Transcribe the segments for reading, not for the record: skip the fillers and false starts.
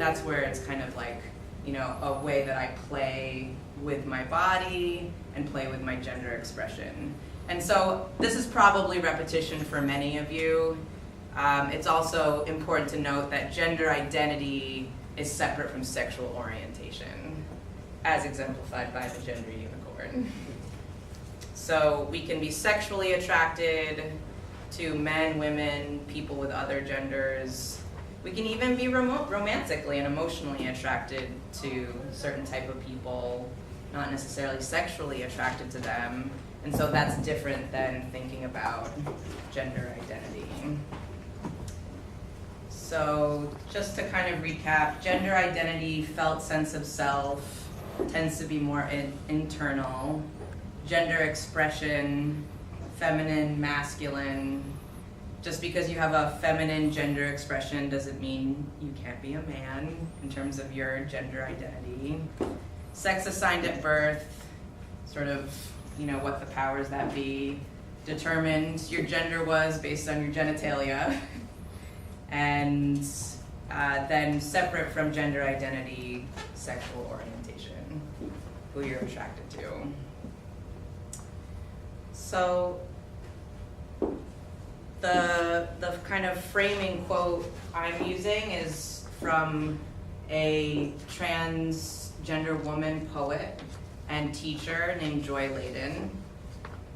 that's where it's kind of like, a way that I play with my body and play with my gender expression. And so this is probably repetition for many of you. It's also important to note that gender identity is separate from sexual orientation, as exemplified by the gender unicorn. So we can be sexually attracted to men, women, people with other genders. We can even be romantically and emotionally attracted to certain type of people, not necessarily sexually attracted to them. And so that's different than thinking about gender identity. So just to kind of recap, gender identity, felt sense of self, tends to be more internal. Gender expression, feminine, masculine. Just because you have a feminine gender expression doesn't mean you can't be a man in terms of your gender identity. Sex assigned at birth, sort of, what the powers that be determined your gender was based on your genitalia. And then separate from gender identity, sexual orientation, who you're attracted to. So the kind of framing quote I'm using is from a transgender woman poet and teacher named Joy Ladin.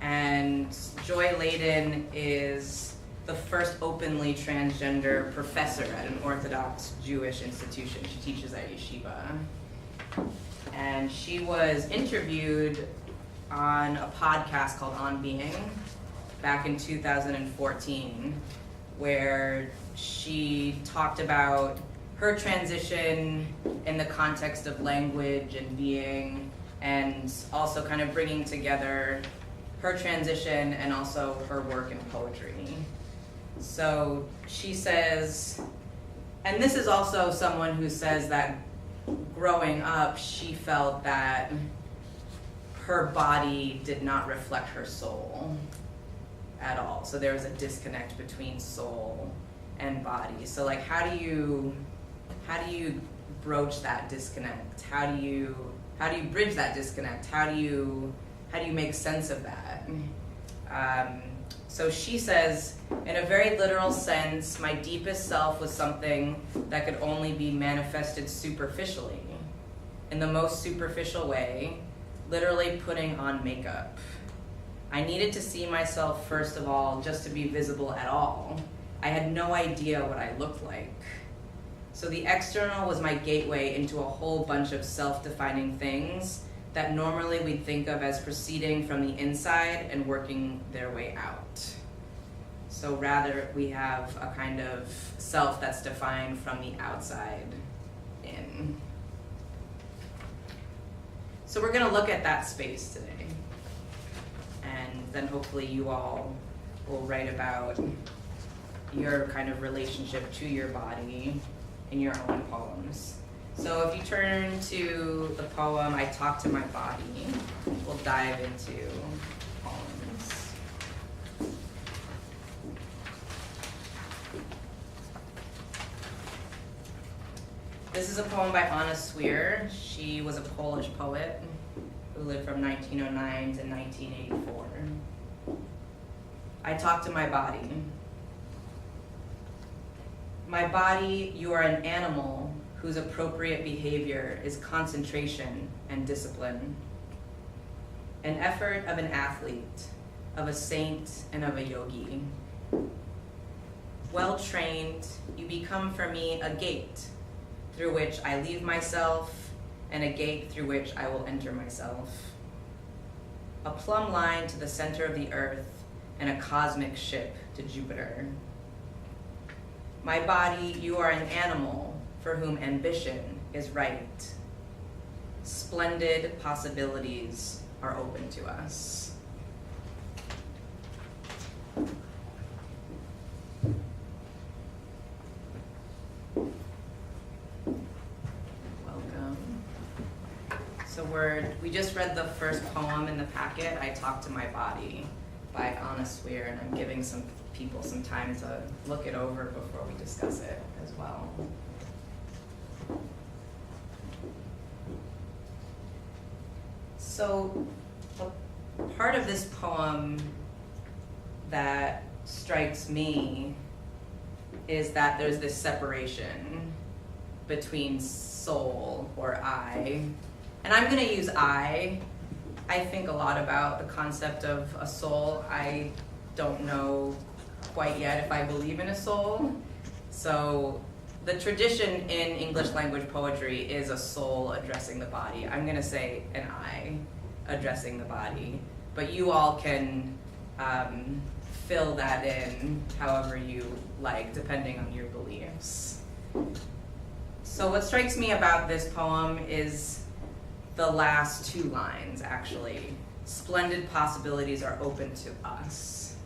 And Joy Ladin is the first openly transgender professor at an Orthodox Jewish institution. She teaches at yeshiva. And she was interviewed on a podcast called On Being back in 2014, where she talked about her transition in the context of language and being, and also kind of bringing together her transition and also her work in poetry. So she says, and this is also someone who says that growing up, she felt that her body did not reflect her soul at all. So there was a disconnect between soul and body. So like, how do you broach that disconnect? How do you bridge that disconnect? How do you make sense of that? So she says, in a very literal sense, my deepest self was something that could only be manifested superficially, in the most superficial way, literally putting on makeup. I needed to see myself, first of all, just to be visible at all. I had no idea what I looked like. So the external was my gateway into a whole bunch of self-defining things that normally we'd think of as proceeding from the inside and working their way out. So rather, we have a kind of self that's defined from the outside in. So we're gonna look at that space today. And then hopefully you all will write about your kind of relationship to your body in your own poems. So if you turn to the poem, I Talk to My Body, we'll dive into poems. This is a poem by Anna Swear. She was a Polish poet who lived from 1909 to 1984. I talk to my body. My body, you are an animal whose appropriate behavior is concentration and discipline. An effort of an athlete, of a saint, and of a yogi. Well trained, you become for me a gate through which I leave myself, and a gate through which I will enter myself. A plumb line to the center of the earth, and a cosmic ship to Jupiter. My body, you are an animal for whom ambition is right. Splendid possibilities are open to us. Welcome. So we just read the first poem in the packet, I Talk to My Body, by Anna Swear, and I'm giving some people some time to look it over before we discuss it as well. So, a part of this poem that strikes me is that there's this separation between soul, or I, and I'm gonna use I think a lot about the concept of a soul. I don't know quite yet if I believe in a soul. So the tradition in English language poetry is a soul addressing the body. I'm gonna say an I addressing the body, but you all can fill that in however you like, depending on your beliefs. So what strikes me about this poem is the last two lines, actually. Splendid possibilities are open to us.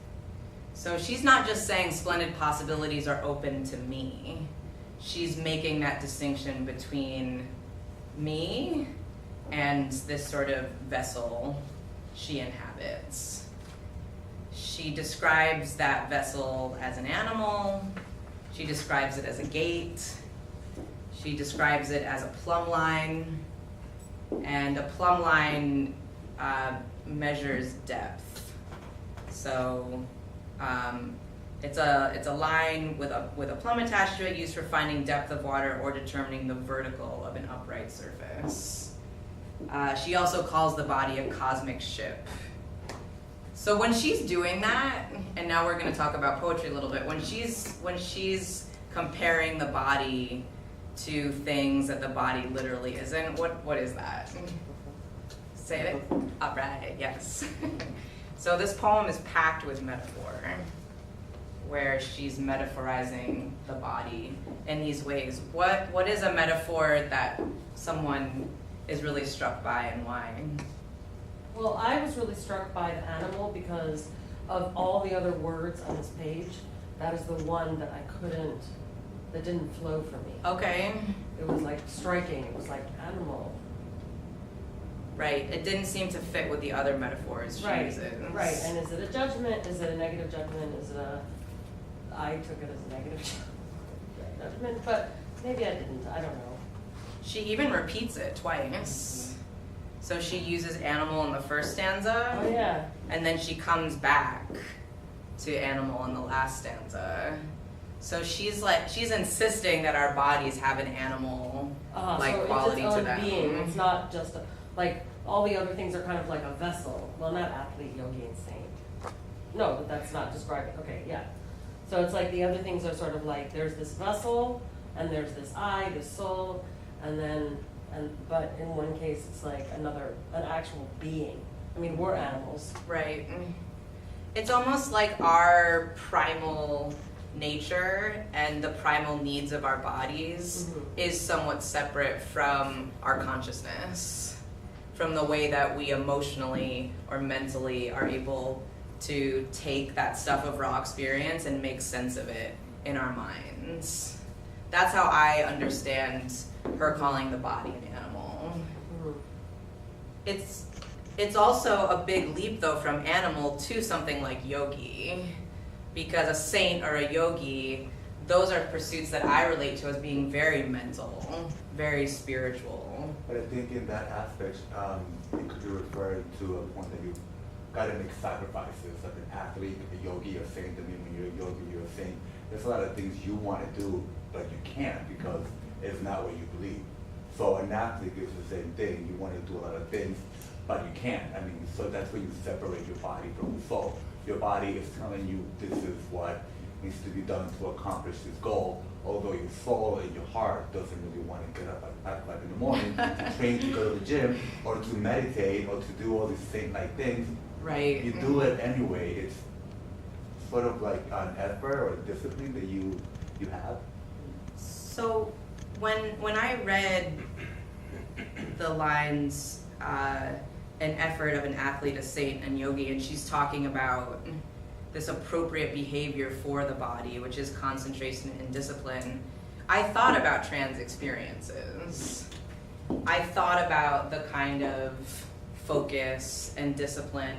So she's not just saying splendid possibilities are open to me. She's making that distinction between me and this sort of vessel she inhabits. She describes that vessel as an animal. She describes it as a gate. She describes it as a plumb line. And a plumb line measures depth. So it's a line with a plumb attached to it, used for finding depth of water or determining the vertical of an upright surface. She also calls the body a cosmic ship. So when she's doing that, and now we're going to talk about poetry a little bit, when she's comparing the body to things that the body literally isn't, what is that? Say it. Upright, yes. So this poem is packed with metaphor, where she's metaphorizing the body in these ways. What is a metaphor that someone is really struck by, and why? Well, I was really struck by the animal because of all the other words on this page. That is the one that that didn't flow for me. Okay. It was like striking. It was like animal. Right. It didn't seem to fit with the other metaphors she uses. Right. And is it a judgment? Is it a negative judgment? I took it as a negative judgment, but maybe I didn't. I don't know. She even repeats it twice. So she uses animal in the first stanza. Oh yeah. And then she comes back to animal in the last stanza. So she's insisting that our bodies have an animal so quality it's its to own them. being. It's not just like all the other things are kind of like a vessel. Well, not athlete, yogi, and saint. No, but that's not describing. Okay, yeah. So it's like the other things are sort of like there's this vessel and there's this I, this soul, but in one case it's like an actual being. I mean, we're animals. Right. It's almost like our primal nature and the primal needs of our bodies is somewhat separate from our consciousness, from the way that we emotionally or mentally are able to take that stuff of raw experience and make sense of it in our minds. That's how I understand her calling the body an animal. It's also a big leap, though, from animal to something like yogi, because a saint or a yogi, those are pursuits that I relate to as being very mental, very spiritual. But I think in that aspect, it could be referred to a point that you got to make sacrifices, like an athlete, a yogi, a saint. I mean, when you're a yogi, you're a saint. There's a lot of things you want to do, but you can't because it's not what you believe. So an athlete is the same thing. You want to do a lot of things, but you can't. I mean, so that's where you separate your body from the soul. Your body is telling you this is what needs to be done to accomplish this goal, although your soul and your heart doesn't really want to get up at 5 in the morning to train to go to the gym or to meditate or to do all these saint-like things. Right. You do it anyway. It's sort of like an effort or a discipline that you have. So when I read the lines, an effort of an athlete, a saint, and yogi, and she's talking about this appropriate behavior for the body, which is concentration and discipline, I thought about trans experiences. I thought about the kind of focus and discipline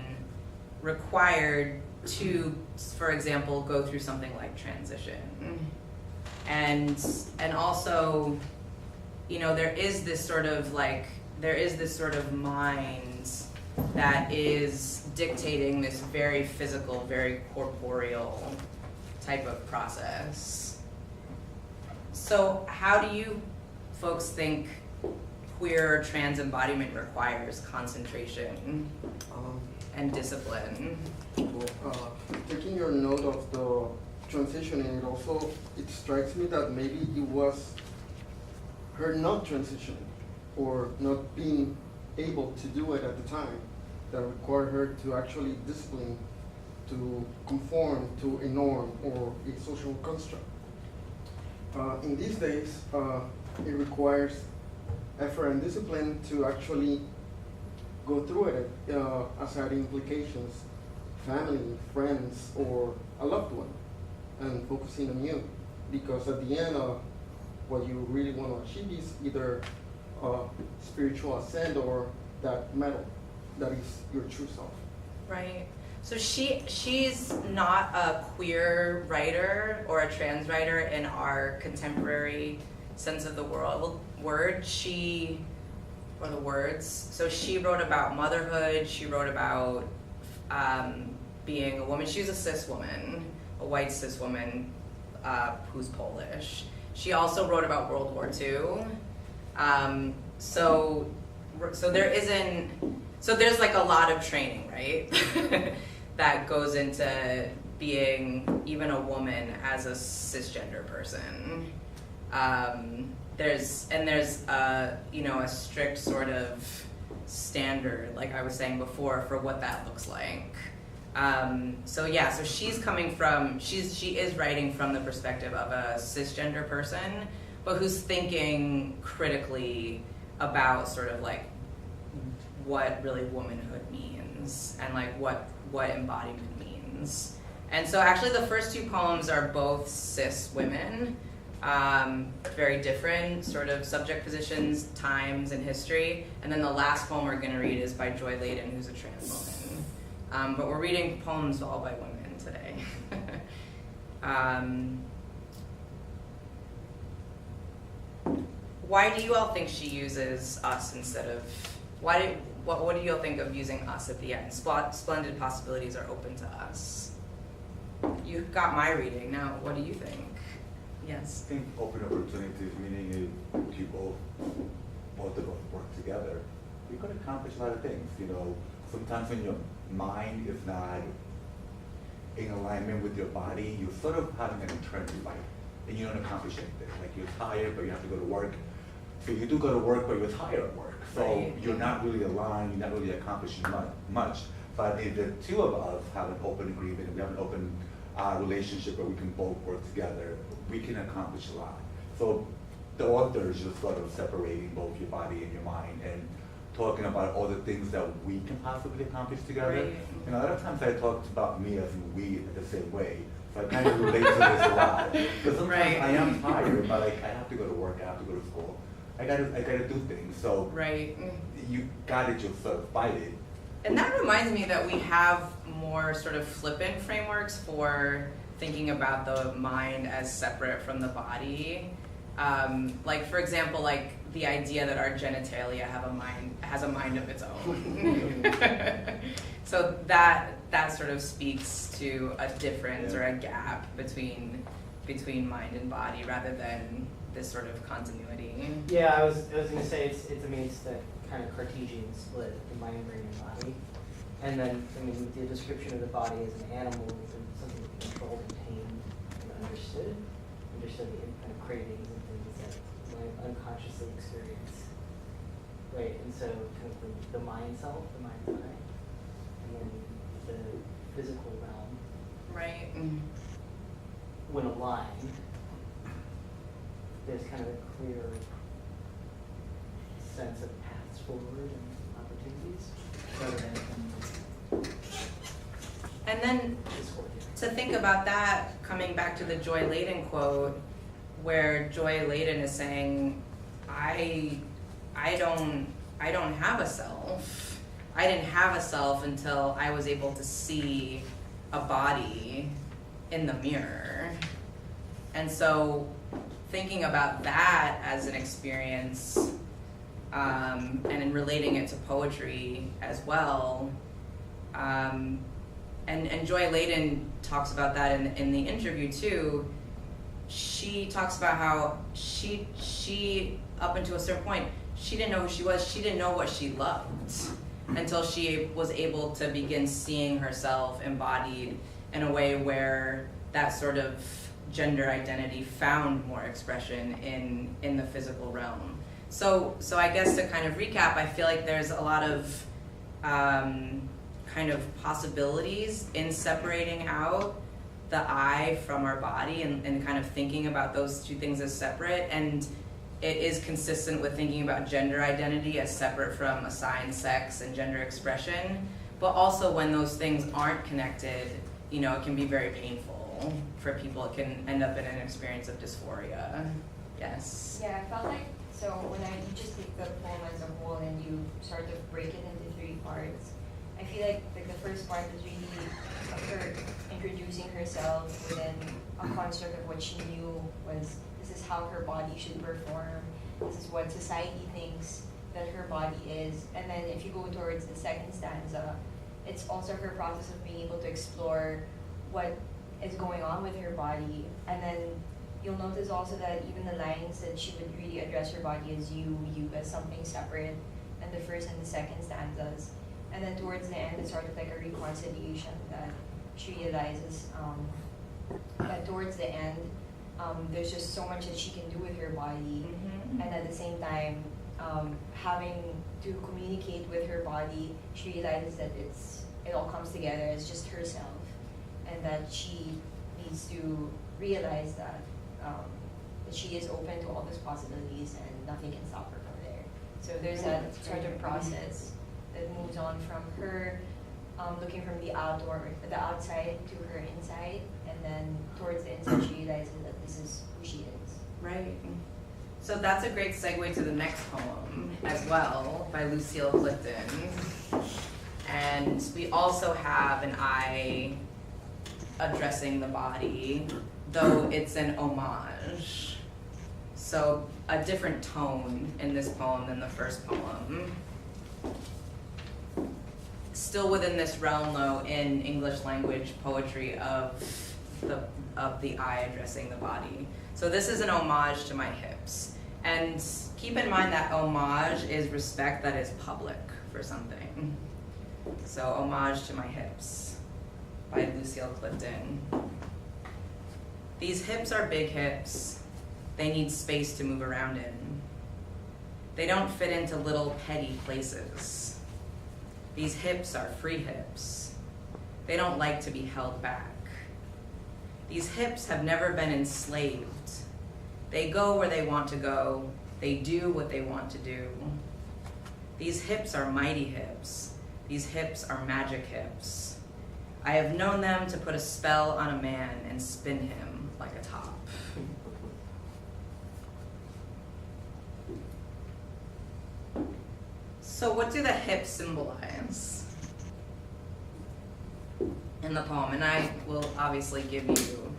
required to, for example, go through something like transition. And also, you know, there is this sort of like there is this sort of mind that is dictating this very physical, very corporeal type of process. So how do you folks think queer trans embodiment requires concentration and discipline? Well, taking your note of the transitioning, it strikes me that maybe it was her not transitioning or not being able to do it at the time that required her to actually discipline, to conform to a norm or a social construct. In these days, it requires effort and discipline to actually go through it as had implications, family, friends, or a loved one, and focusing on you. Because at the end, what you really want to achieve is either spiritual ascent or that medal that is your true self. Right. So she's not a queer writer or a trans writer in our contemporary sense of the word. Or the words. So she wrote about motherhood. She wrote about being a woman. She's a cis woman, a white cis woman who's Polish. She also wrote about World War II. So there's like a lot of training, right? That goes into being even a woman as a cisgender person. There's a strict sort of standard, like I was saying before, for what that looks like. So she's she is writing from the perspective of a cisgender person, but who's thinking critically about sort of like what really womanhood means and like what embodiment means. And so actually the first two poems are both cis women, very different sort of subject positions, times, and history. And then the last poem we're going to read is by Joy Layden, who's a trans woman. But we're reading poems all by women today. Why do you all think she uses us instead of, what do you all think of using us at the end? Splendid possibilities are open to us. You got my reading, now what do you think? Yes. I think open opportunities, meaning if you both of us work together, you can accomplish a lot of things. Sometimes when your mind is not in alignment with your body, you're sort of having an eternity fight, and you don't accomplish anything. Like you're tired, but you have to go to work. So you do go to work, but you're tired at work. So right. You're not really aligned, you're not really accomplishing much. But if the two of us have an open agreement, we have an open relationship where we can both work together, we can accomplish a lot. So the author is just sort of separating both your body and your mind and talking about all the things that we can possibly accomplish together. Right. And a lot of times I talked about me as in we the same way. So I kind of relate to this a lot. Because sometimes Right. I am tired, but like I have to go to work, I have to go to school. I gotta do things. So Right. you gotta just sort of fight it. And that reminds me that we have more sort of flippant frameworks for thinking about the mind as separate from the body. Like for example, like the idea that our genitalia has a mind of its own. So that sort of speaks to a difference or a gap between mind and body rather than this sort of continuity. Yeah, I was gonna say it's that kind of Cartesian split, the mind, brain, and body. And then, the description of the body as an animal is something to be controlled and tamed and understood the kind of cravings and things that might unconsciously experience. Right, and so kind of the mind self, the mind's eye, and then the physical realm. Right. When aligned, there's kind of a clear sense of paths forward and opportunities rather than And then to think about that, coming back to the Joy Layden quote, where Joy Layden is saying, I don't have a self. I didn't have a self until I was able to see a body in the mirror. And so thinking about that as an experience and in relating it to poetry as well. And Joy Layden talks about that in the interview too. She talks about how she up until a certain point, she didn't know who she was, she didn't know what she loved until she was able to begin seeing herself embodied in a way where that sort of gender identity found more expression in the physical realm. So I guess to kind of recap, I feel like there's a lot of kind of possibilities in separating out the I from our body and kind of thinking about those two things as separate. And it is consistent with thinking about gender identity as separate from assigned sex and gender expression. But also when those things aren't connected, you know, it can be very painful for people. It can end up in an experience of dysphoria. Yes? Yeah, I felt like, so when you just take the poem as a whole and you sort of break it into 3 parts, I feel like the first part is really her introducing herself within a construct of what she knew was, this is how her body should perform, this is what society thinks that her body is. And then if you go towards the second stanza, it's also her process of being able to explore what is going on with her body. And then you'll notice also that even the lines that she would really address her body as you as something separate, and the first and the second stanzas. And then towards the end, it's sort of like a reconciliation that she realizes that towards the end, there's just so much that she can do with her body. Mm-hmm. And at the same time, having to communicate with her body, she realizes that it all comes together as just herself, and that she needs to realize that she is open to all those possibilities and nothing can stop her from there. So there's that sort of process that moves on from her looking from the outside to her inside, and then towards the inside she realizes that this is who she is. Right. So that's a great segue to the next poem as well, by Lucille Clifton. And we also have an I addressing the body, though it's an homage. So a different tone in this poem than the first poem. Still within this realm though, in English language poetry of the I addressing the body. So this is an homage to my hips. And keep in mind that homage is respect that is public for something. So homage to my hips by Lucille Clifton. These hips are big hips. They need space to move around in. They don't fit into little petty places. These hips are free hips. They don't like to be held back. These hips have never been enslaved. They go where they want to go. They do what they want to do. These hips are mighty hips. These hips are magic hips. I have known them to put a spell on a man and spin him like a top. So what do the hips symbolize in the poem? And I will obviously give you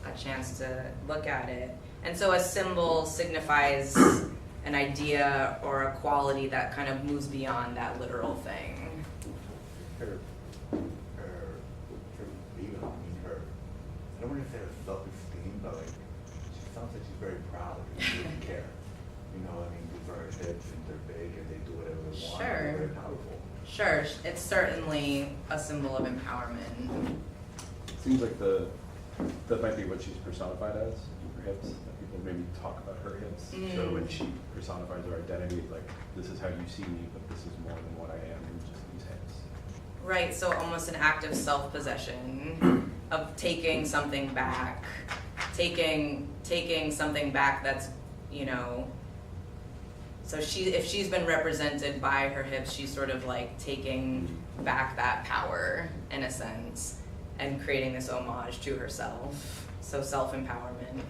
a chance to look at it. And so a symbol signifies an idea or a quality that kind of moves beyond that literal thing. Her I don't want to say her self-esteem, but like, she sounds like she's very proud and she doesn't care. You know, I mean, these are her hips and they're big and they do whatever they want. Sure. They're very powerful. Sure, it's certainly a symbol of empowerment. Seems like that might be what she's personified as, her hips. That people maybe talk about her hips. So when she personifies her identity, like, this is how you see me, but this is more than what I am than just these hips. Right, so almost an act of self-possession, of taking something back, taking something back that's, you know, so if she's been represented by her hips, she's sort of like taking back that power in a sense and creating this homage to herself. So self-empowerment.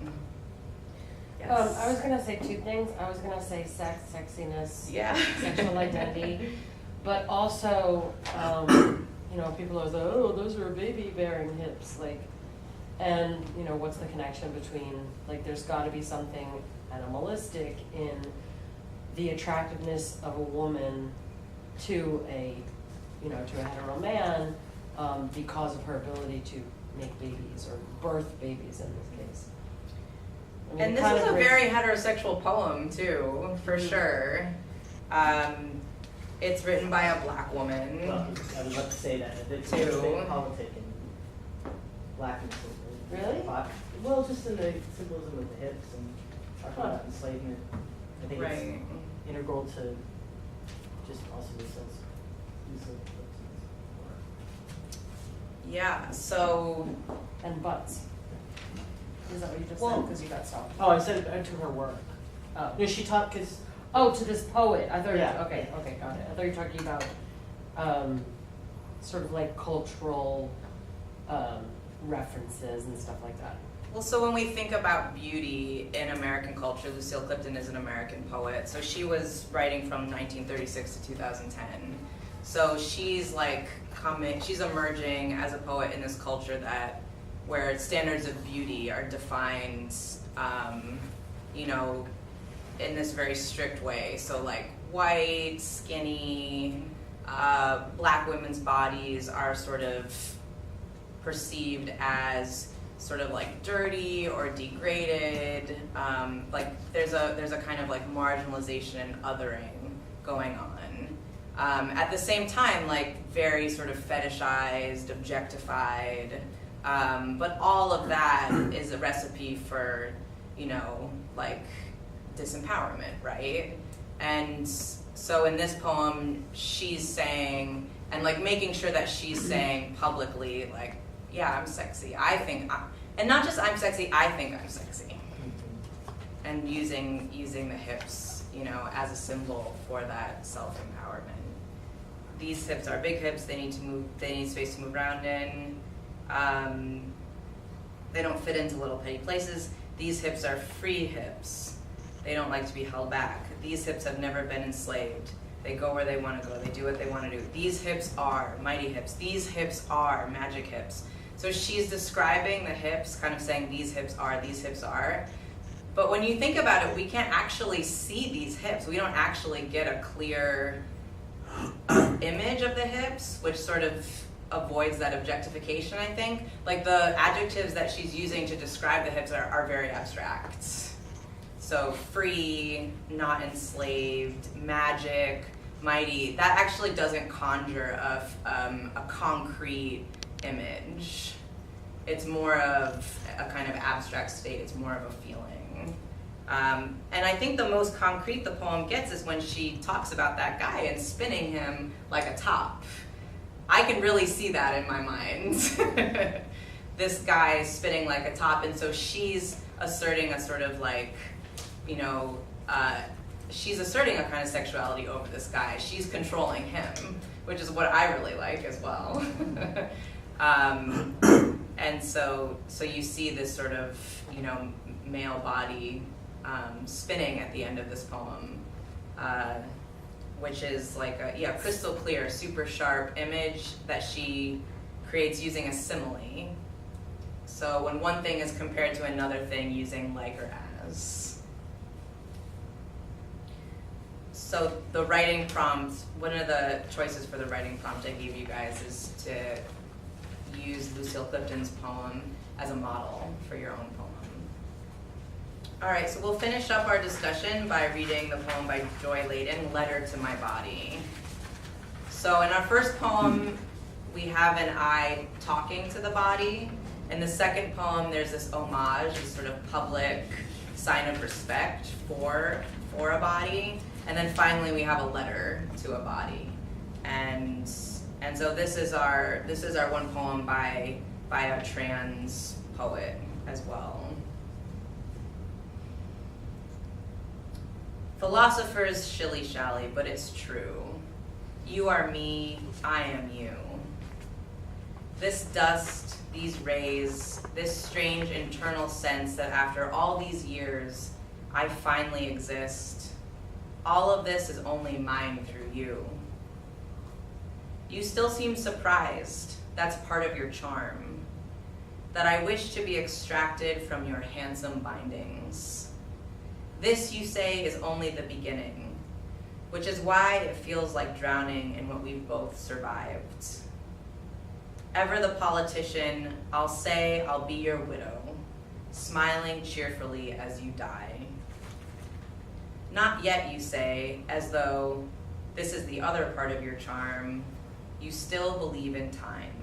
Yes. I was gonna say 2 things. I was gonna say sex, sexiness, Yeah. sexual identity, but also, you know, people are like, oh, those are baby-bearing hips, like, and you know, what's the connection between, like, there's got to be something animalistic in the attractiveness of a woman to a, to a hetero man, because of her ability to make babies or birth babies in this case. I mean, And it this kind is of a raises- very heterosexual poem too, for sure. It's written by a black woman. Well, I was about to say that, it's a Two. big politic in blackness. Really? Well, just in the symbolism of the hips and talking about enslavement. I think Right. it's integral to just also the sense use of Yeah, so And butts. Is that what you just Well- said? Because you got stopped. Oh, I said to her work. Oh. No, she taught, because Oh, to this poet. I thought. Yeah. Okay, got it. I thought you were talking about sort of like cultural references and stuff like that. Well, so when we think about beauty in American culture, Lucille Clifton is an American poet. So she was writing from 1936 to 2010. So she's she's emerging as a poet in this culture where standards of beauty are defined, in this very strict way. So like white, skinny, black women's bodies are sort of perceived as sort of like dirty or degraded. Like there's a kind of like marginalization and othering going on. At the same time, like very sort of fetishized, objectified, but all of that is a recipe for, like disempowerment, right? And so in this poem, she's saying, and like making sure that she's saying publicly, like, yeah, I'm sexy. And not just I'm sexy, I think I'm sexy. And using the hips, as a symbol for that self-empowerment. These hips are big hips. They need space to move around in. They don't fit into little petty places. These hips are free hips. They don't like to be held back. These hips have never been enslaved. They go where they want to go. They do what they want to do. These hips are mighty hips. These hips are magic hips. So she's describing the hips, kind of saying these hips are, these hips are. But when you think about it, we can't actually see these hips. We don't actually get a clear image of the hips, which sort of avoids that objectification, I think. Like the adjectives that she's using to describe the hips are very abstract. So free, not enslaved, magic, mighty, that actually doesn't conjure a concrete image. It's more of a kind of abstract state. It's more of a feeling. And I think the most concrete the poem gets is when she talks about that guy and spinning him like a top. I can really see that in my mind. This guy spinning like a top, and so she's asserting a sort of like, she's asserting a kind of sexuality over this guy. She's controlling him, which is what I really like as well. And so you see this sort of, male body spinning at the end of this poem, which is like a crystal clear, super sharp image that she creates using a simile. So when one thing is compared to another thing using like or as. So the writing prompt, one of the choices for the writing prompt I gave you guys is to use Lucille Clifton's poem as a model for your own poem. All right, so we'll finish up our discussion by reading the poem by Joy Layden, Letter to My Body. So in our first poem, we have an I talking to the body. In the second poem, there's this homage, this sort of public sign of respect for a body. And then finally, we have a letter to a body. And so this is our one poem by a trans poet as well. Philosophers shilly-shally, but it's true. You are me, I am you. This dust, these rays, this strange internal sense that after all these years, I finally exist. All of this is only mine through you. You still seem surprised. That's part of your charm. That I wish to be extracted from your handsome bindings. This, you say, is only the beginning. which is why it feels like drowning in what we've both survived. Ever the politician, I'll say I'll be your widow, smiling cheerfully as you die. Not yet, you say, as though this is the other part of your charm, you still believe in time.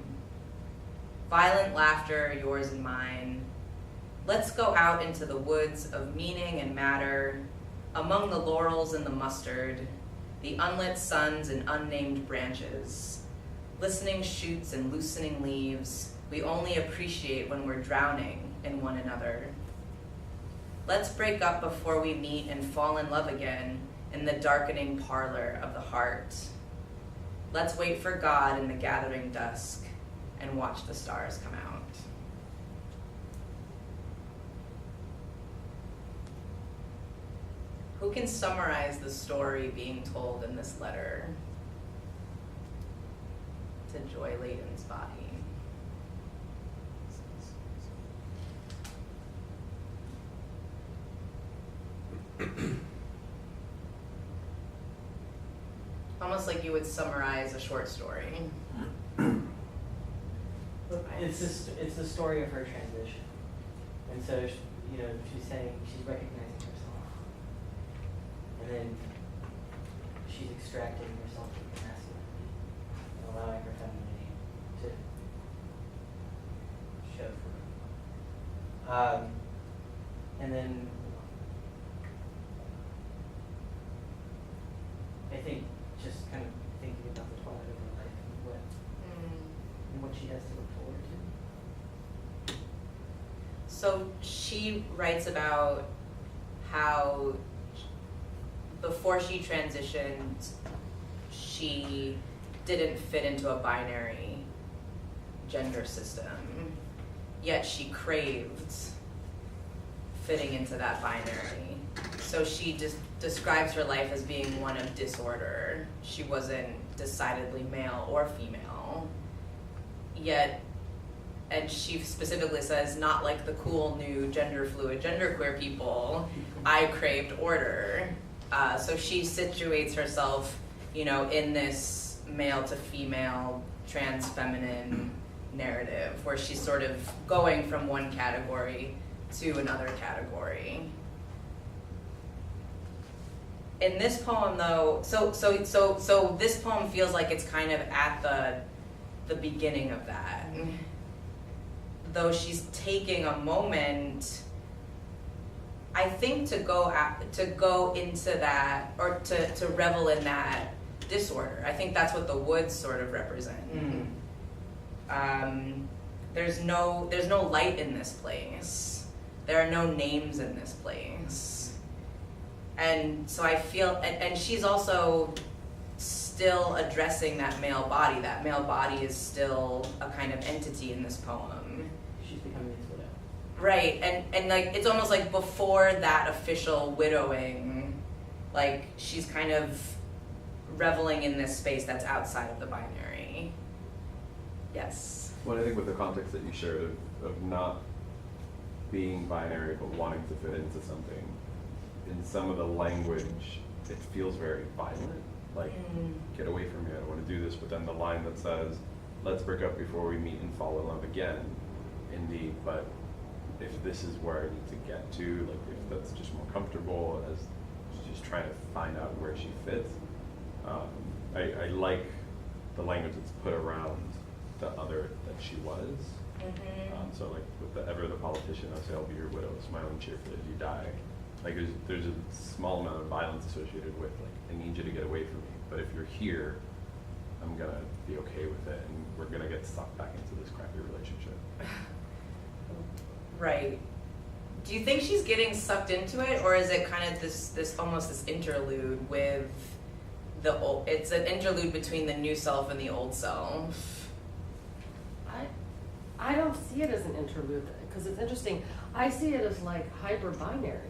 Violent laughter, yours and mine. Let's go out into the woods of meaning and matter, among the laurels and the mustard, the unlit suns and unnamed branches. Listening shoots and loosening leaves, we only appreciate when we're drowning in one another. Let's break up before we meet and fall in love again in the darkening parlor of the heart. Let's wait for God in the gathering dusk and watch the stars come out. Who can summarize the story being told in this letter to Joy Layden's body? Almost like you would summarize a short story. It's the story of her transition, and so she's saying she's recognizing herself, and then she's extracting herself from the masculinity and allowing her femininity to show through. And then I think just kind of thinking about the twilight of her life and what she has to look forward to. So she writes about how before she transitioned, she didn't fit into a binary gender system, yet she craved fitting into that binary. So she just describes her life as being one of disorder. She wasn't decidedly male or female, yet, and she specifically says, not like the cool new gender fluid, genderqueer people, I craved order. So she situates herself, in this male to female, trans feminine narrative, where she's sort of going from one category to another category. In this poem, though, so this poem feels like it's kind of at the beginning of that. Though she's taking a moment, I think, to go into that, or to revel in that disorder. I think that's what the woods sort of represent. There's no light in this place. There are no names in this place. And so I feel, and she's also still addressing that male body. That male body is still a kind of entity in this poem. She's becoming his widow. Right, and like, it's almost like before that official widowing, like she's kind of reveling in this space that's outside of the binary. Yes. Well, I think with the context that you shared of not being binary but wanting to fit into something, in some of the language, it feels very violent. Like, get away from me, I don't want to do this. But then the line that says, let's break up before we meet and fall in love again. Indeed, but if this is where I need to get to, like if that's just more comfortable, as she's just trying to find out where she fits. I like the language that's put around the other that she was. So like with the ever the politician, I'll say I'll be your widow, smiling cheerfully as you die. Like there's a small amount of violence associated with like, I need you to get away from me. But if you're here, I'm gonna be okay with it, and we're gonna get sucked back into this crappy relationship. Right. Do you think she's getting sucked into it, or is it kind of this almost this interlude with the old? It's an interlude between the new self and the old self. I don't see it as an interlude, because it's interesting. I see it as like hyper binary.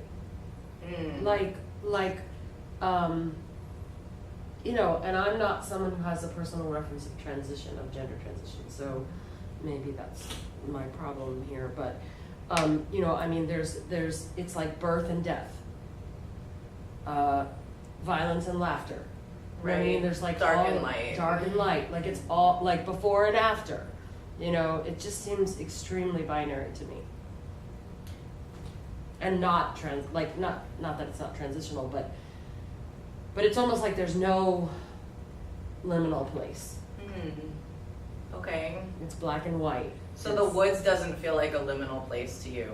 And I'm not someone who has a personal reference of transition, of gender transition, so maybe that's my problem here, but there's it's like birth and death. violence and laughter. You know what I Right. mean, there's like Dark all, and light. dark and light, like it's all like before and after. You know, it just seems extremely binary to me. And not not that it's not transitional, but it's almost like there's no liminal place. Okay. It's black and white. So the woods doesn't feel like a liminal place to you.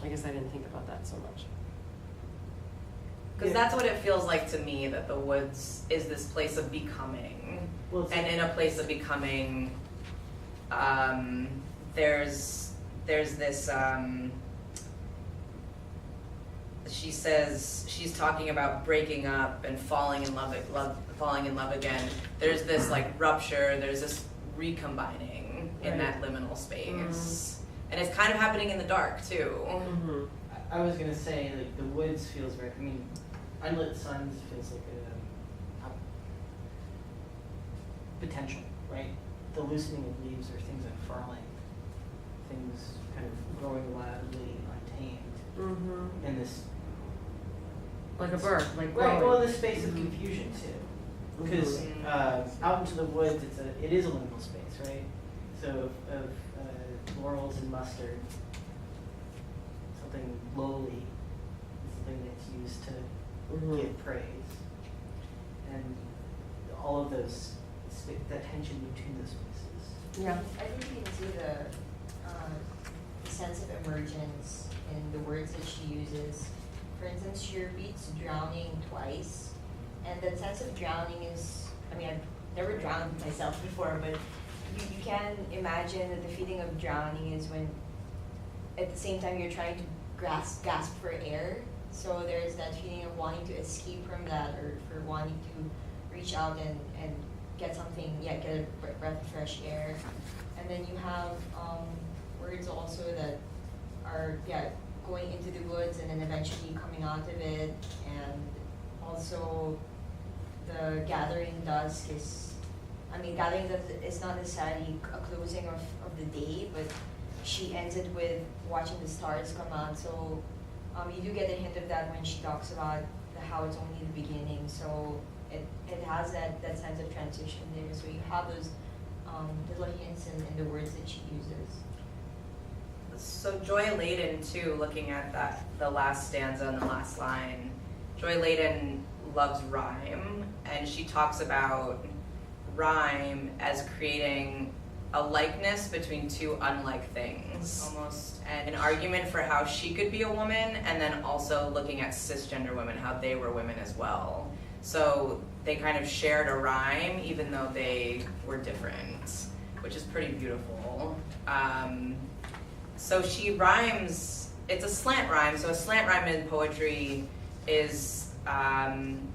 I guess I didn't think about that so much. Because that's what it feels like to me, that the woods is this place of becoming. Well, it's And in a place of becoming, there's this, she says, she's talking about breaking up and falling in love again. There's this like rupture, there's this recombining in that liminal space. And it's kind of happening in the dark too. I was gonna say, like, the woods feels very, I mean, unlit suns feels like a potential, right? The loosening of leaves or things unfurling, things kind of growing wildly untamed in this. Like a bird, like Right, growing. well, in the space of confusion too. Because out into the woods, it is a liminal space, right? So of laurels and mustard, something lowly, something that's used to give praise, and all of those, that tension between those spaces. Yeah. I think you can see the sense of emergence in the words that she uses. For instance, she repeats drowning twice, and the sense of drowning is, I mean, I've never drowned myself before, but you can imagine that the feeling of drowning is when at the same time you're trying to gasp for air. So there's that feeling of wanting to escape from that, or for wanting to reach out and get something, get a breath of fresh air. And then you have words also that are, going into the woods and then eventually coming out of it. And also the gathering dusk is, gathering dusk is not necessarily a closing of the day, but she ends it with watching the stars come out. So you do get a hint of that when she talks about how it's only the beginning. So it has that sense of transition there. So you have those little hints in the words that she uses. So Joy Ladin too, looking at the last stanza and the last line, Joy Ladin loves rhyme, and she talks about rhyme as creating a likeness between two unlike things, almost an argument for how she could be a woman, and then also looking at cisgender women, how they were women as well. So they kind of shared a rhyme even though they were different, which is pretty beautiful. So she rhymes, it's a slant rhyme. So a slant rhyme in poetry is something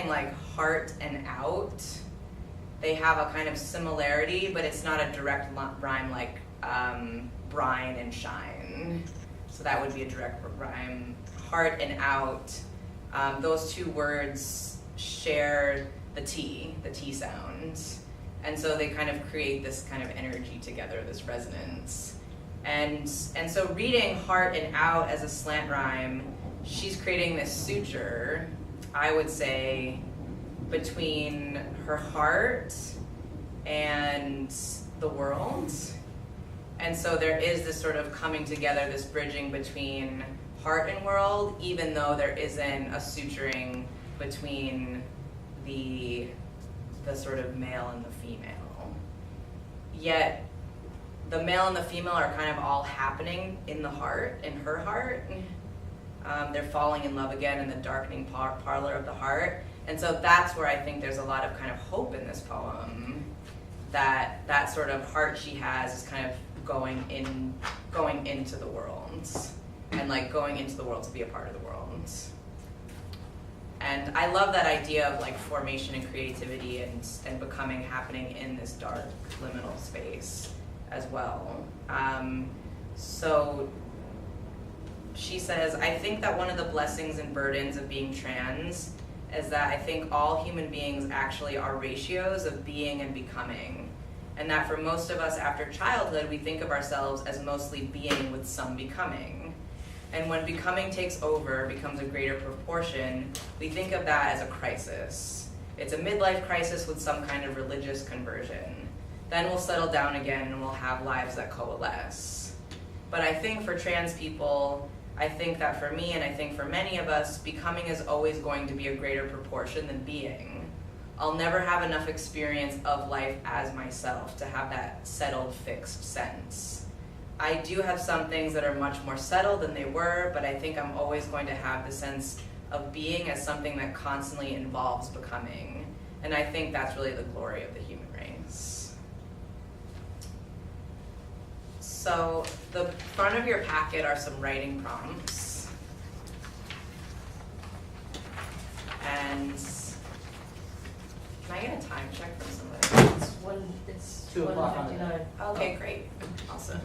like heart and out. They have a kind of similarity, but it's not a direct rhyme like brine and shine. So that would be a direct rhyme. Heart and out, those two words share the T sound. And so they kind of create this kind of energy together, this resonance. And so reading heart and out as a slant rhyme, she's creating this suture, I would say, between her heart and the world. And so there is this sort of coming together, this bridging between heart and world, even though there isn't a suturing between the sort of male and the female. Yet the male and the female are kind of all happening in the heart, in her heart. They're falling in love again in the darkening parlor of the heart. And so that's where I think there's a lot of kind of hope in this poem, that sort of heart she has is kind of going into the world, and like going into the world to be a part of the world. And I love that idea of like formation and creativity and becoming happening in this dark liminal space as well. So she says, I think that one of the blessings and burdens of being trans is that I think all human beings actually are ratios of being and becoming. And that for most of us after childhood, we think of ourselves as mostly being with some becoming. And when becoming takes over, becomes a greater proportion, we think of that as a crisis. It's a midlife crisis with some kind of religious conversion. Then we'll settle down again and we'll have lives that coalesce. But I think for trans people, I think that for me and I think for many of us, becoming is always going to be a greater proportion than being. I'll never have enough experience of life as myself to have that settled, fixed sense. I do have some things that are much more settled than they were, but I think I'm always going to have the sense of being as something that constantly involves becoming. And I think that's really the glory of the human race. So the front of your packet are some writing prompts. And can I get a time check from somebody? It's 2 o'clock on the 1:59. Okay, great, awesome.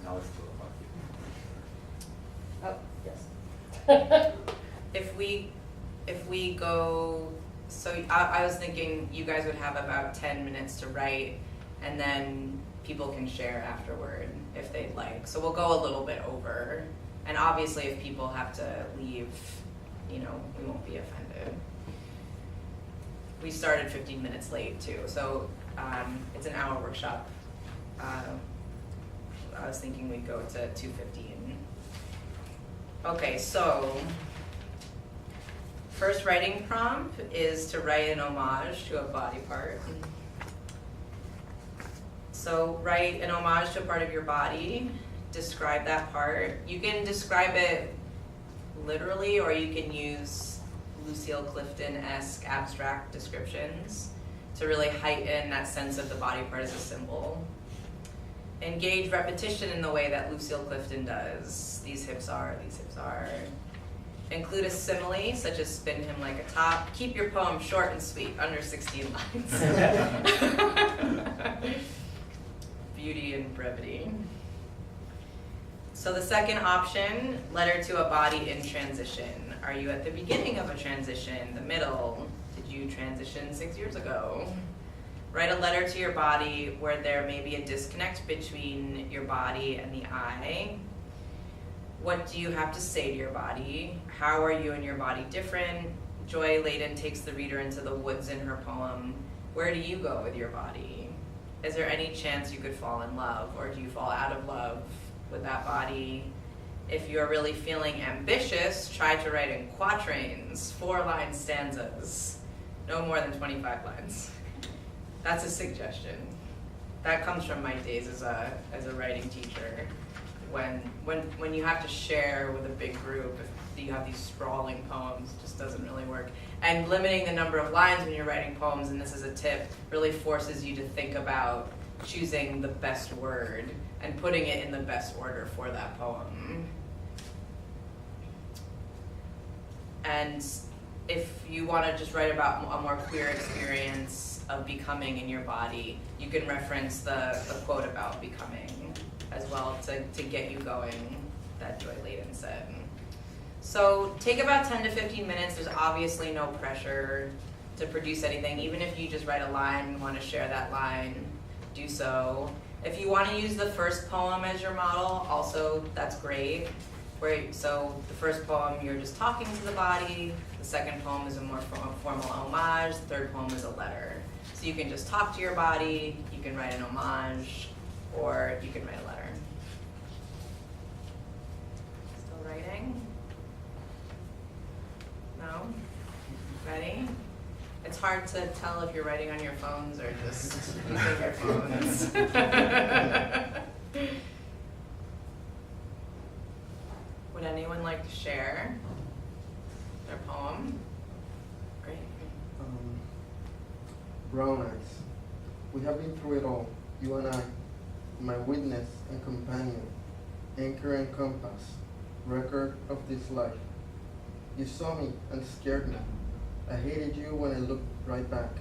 Now it's 2 o'clock. Oh, yes. If we go, so I was thinking you guys would have about 10 minutes to write, and then people can share afterward if they'd like. So we'll go a little bit over, and obviously if people have to leave, we won't be offended. We started 15 minutes late too, so it's an hour workshop. I was thinking we'd go to 2:15. Okay, so first writing prompt is to write an homage to a body part. So write an homage to a part of your body, describe that part. You can describe it literally, or you can use Lucille Clifton-esque abstract descriptions to really heighten that sense of the body part as a symbol. Engage repetition in the way that Lucille Clifton does. These hips are, these hips are. Include a simile, such as spin him like a top. Keep your poem short and sweet, under 16 lines. Beauty and brevity. So the second option, letter to a body in transition. Are you at the beginning of a transition, the middle? Did you transition 6 years ago? Write a letter to your body where there may be a disconnect between your body and the I. What do you have to say to your body? How are you and your body different? Joy Layden takes the reader into the woods in her poem. Where do you go with your body? Is there any chance you could fall in love, or do you fall out of love with that body? If you're really feeling ambitious, try to write in quatrains, 4-line stanzas, no more than 25 lines. That's a suggestion. That comes from my days as a writing teacher. When you have to share with a big group, if you have these sprawling poems, it just doesn't really work. And limiting the number of lines when you're writing poems, and this is a tip, really forces you to think about choosing the best word and putting it in the best order for that poem. And if you want to just write about a more queer experience of becoming in your body, you can reference the quote about becoming as well to get you going, that Joy Layden said. So take about 10 to 15 minutes. There's obviously no pressure to produce anything. Even if you just write a line and want to share that line, do so. If you want to use the first poem as your model, also that's great. So the first poem, you're just talking to the body. The second poem is a more formal homage. The third poem is a letter. So you can just talk to your body, you can write an homage, or you can write a letter. Still writing? No? Ready? It's hard to tell if you're writing on your phones or just using your phones. Would anyone like to share their poem? Great. Brown eyes. We have been through it all, you and I, my witness and companion, anchor and compass, record of this life. You saw me and scared me. I hated you when I looked right back.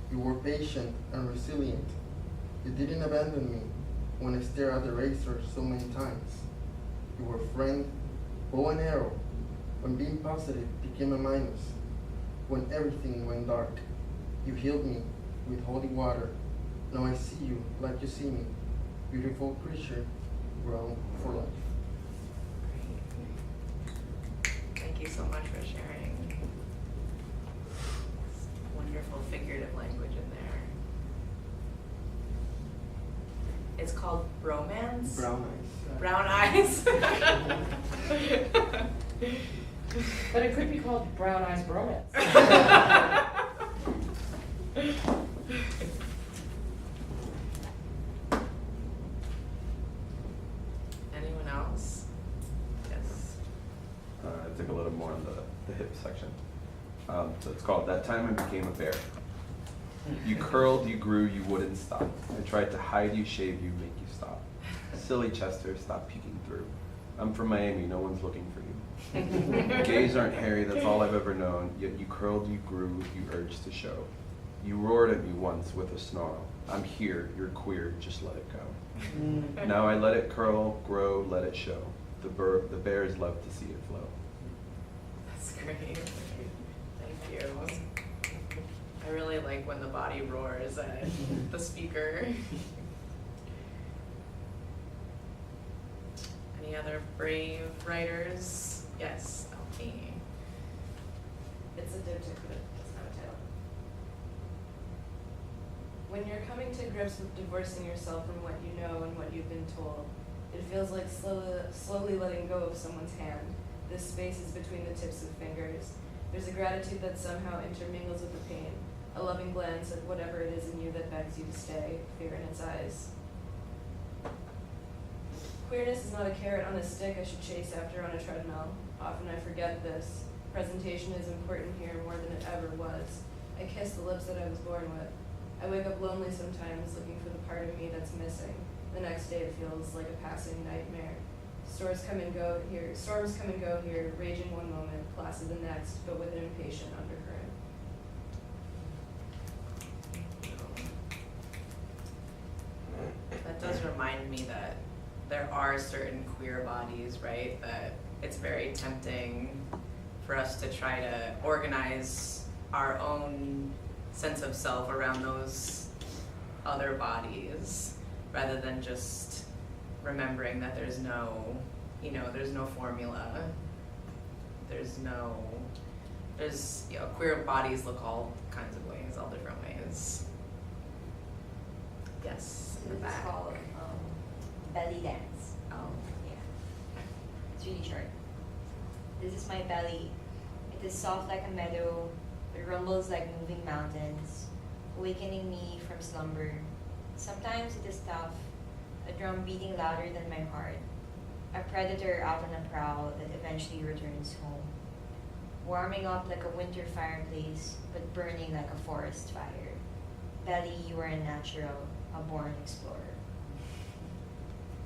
You were patient and resilient. You didn't abandon me when I stared at the razor so many times. You were friend, bow and arrow, when being positive became a minus, when everything went dark. You healed me with holy water. Now I see you like you see me, beautiful creature, grown for life. Great. you so much for sharing. Wonderful figurative language in there. It's called bromance? Brown eyes. Brown eyes. But it could be called Brown Eyes Bromance. Anyone else? Yes. I took a little more on the hip section. So it's called That Time I Became a Bear. You curled, you grew, you wouldn't stop. I tried to hide you, shave you, make you stop. Silly Chester, stop peeking through. I'm from Miami, no one's looking for you. Gays aren't hairy, that's all I've ever known. Yet you curled, you grew, you urged to show. You roared at me once with a snarl. I'm here, you're queer, just let it go. Now I let it curl, grow, let it show. The bears love to see it flow. That's great. Thank you. I really like when the body roars at the speaker. Any other brave writers? Yes, LP. It's a diptych, but it doesn't have a title. When you're coming to grips with divorcing yourself from what you know and what you've been told, it feels like slowly letting go of someone's hand. This space is between the tips of fingers. There's a gratitude that somehow intermingles with the pain, a loving glance at whatever it is in you that begs you to stay, fear in its eyes. Queerness is not a carrot on a stick I should chase after on a treadmill. Often I forget this. Presentation is important here more than it ever was. I kiss the lips that I was born with. I wake up lonely sometimes, looking for the part of me that's missing. The next day it feels like a passing nightmare. Storms come and go here, raging one moment, placid the next, but with an impatient undercurrent. That does remind me that there are certain queer bodies, right, that it's very tempting for us to try to organize our own sense of self around those other bodies, rather than just remembering that there's no formula. Queer bodies look all kinds of ways, all different ways. Yes, in the This is back. called belly dance. Oh. Yeah. It's really short. This is my belly. It is soft like a meadow. It rumbles like moving mountains, awakening me from slumber. Sometimes it is tough, a drum beating louder than my heart, a predator out on a prowl that eventually returns home. Warming up like a winter fireplace, but burning like a forest fire. Belly, you are a natural, a born explorer.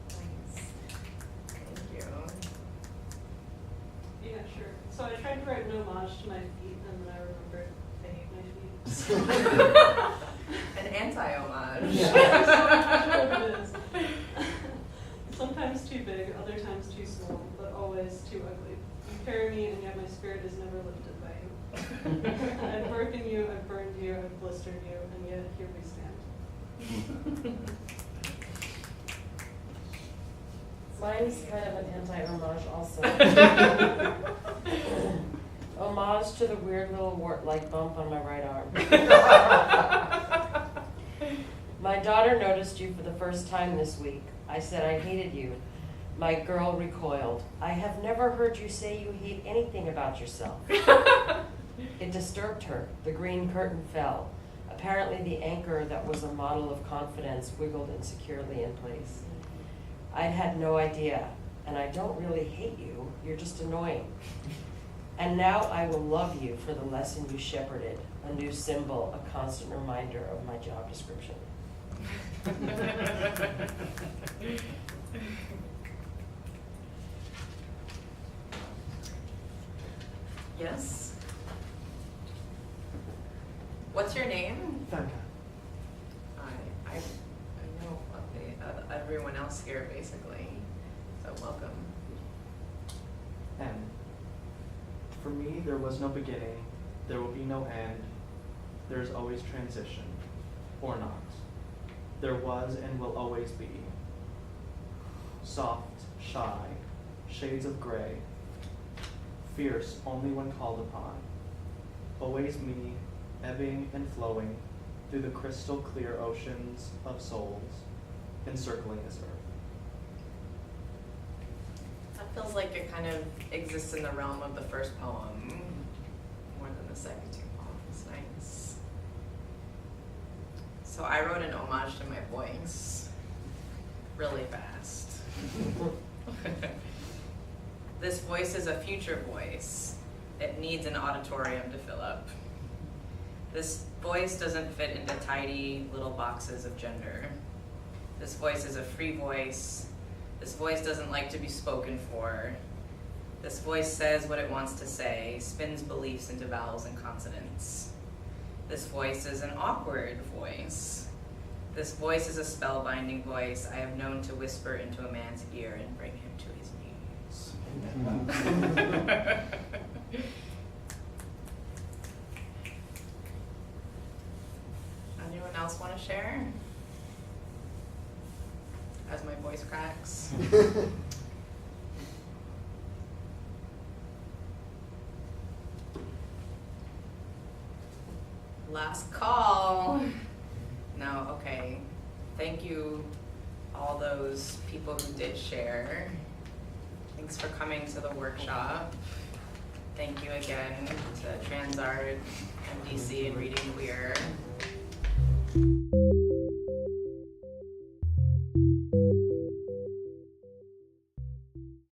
Thanks. Thank you. Yeah, sure. So I tried to write an homage to my feet, and then I remembered I hate my feet. An anti-homage. Yeah, it is. Sometimes too big, other times too small, but always too ugly. You carry me, and yet my spirit is never lifted by you. I've broken you, I've burned you, I've blistered you, and yet here we stand. Mine's kind of an anti-homage also. Homage to the weird little wart-like bump on my right arm. My daughter noticed you for the first time this week. I said I hated you. My girl recoiled. I have never heard you say you hate anything about yourself. It disturbed her. The green curtain fell. Apparently the anchor that was a model of confidence wiggled insecurely in place. I'd had no idea, and I don't really hate you, you're just annoying. And now I will love you for the lesson you shepherded, a new symbol, a constant reminder of my job description. Yes? What's your name? Thank I know of everyone else here, basically, so welcome. And for me, there was no beginning, there will be no end, there's always transition, or not. There was and will always be. Soft, shy, shades of gray, fierce only when called upon. Always me, ebbing and flowing through the crystal clear oceans of souls, encircling this earth. That feels like it kind of exists in the realm of the first poem more than the second two poems. Nice. So I wrote an homage to my voice really fast. This voice is a future voice. It needs an auditorium to fill up. This voice doesn't fit into tidy little boxes of gender. This voice is a free voice. This voice doesn't like to be spoken for. This voice says what it wants to say, spins beliefs into vowels and consonants. This voice is an awkward voice. This voice is a spellbinding voice I have known to whisper into a man's ear and bring him to his knees. Anyone else want to share? As my voice cracks. Last call. No, okay. Thank you, all those people who did share. Thanks for coming to the workshop. Thank you again to TransArt, MDC, and Reading Queer.